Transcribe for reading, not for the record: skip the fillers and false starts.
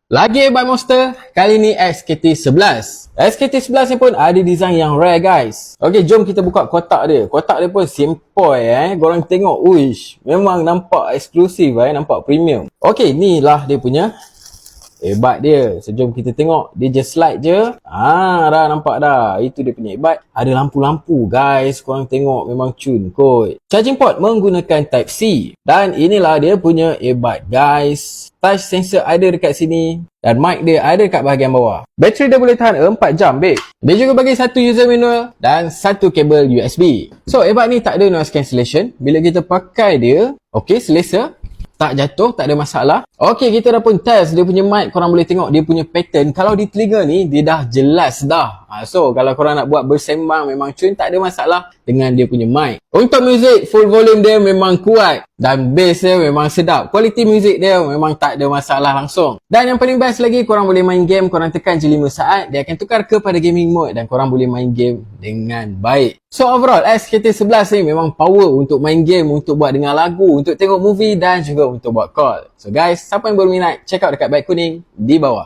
Lagi hebat monster, kali ni SKT-11. SKT-11 ni pun ada design yang rare guys. Okey, jom kita buka kotak dia. Kotak dia pun simple Korang tengok, uish, memang nampak eksklusif nampak premium. Okey, ni lah dia punya hebat dia. So jom kita tengok. Dia just slide je. Dah nampak dah. Itu dia punya hebat. Ada lampu-lampu guys. Korang tengok memang cun kot. Charging port menggunakan type C. Dan inilah dia punya hebat guys. Touch sensor ada dekat sini. Dan mic dia ada dekat bahagian bawah. Bateri dia boleh tahan 4 jam babe. Dia juga bagi satu user manual dan satu kabel USB. So hebat ni tak ada noise cancellation. Bila kita pakai dia, okey, selesa. Tak jatuh, tak ada masalah. Okey, kita dah pun test dia punya mic. Korang boleh tengok dia punya pattern. Kalau di telinga ni, dia dah jelas dah. So, kalau korang nak buat bersembang memang cun, tak ada masalah dengan dia punya mic. Untuk muzik, full volume dia memang kuat. Dan bass dia memang sedap. Kualiti muzik dia memang tak ada masalah langsung. Dan yang paling best lagi, korang boleh main game. Korang tekan je 5 saat. Dia akan tukar kepada gaming mode. Dan korang boleh main game dengan baik. So, overall, SKT-11 ni memang power untuk main game, untuk buat dengar lagu, untuk tengok movie dan juga untuk buat call. So guys, siapa yang berminat, check out dekat beg kuning di bawah.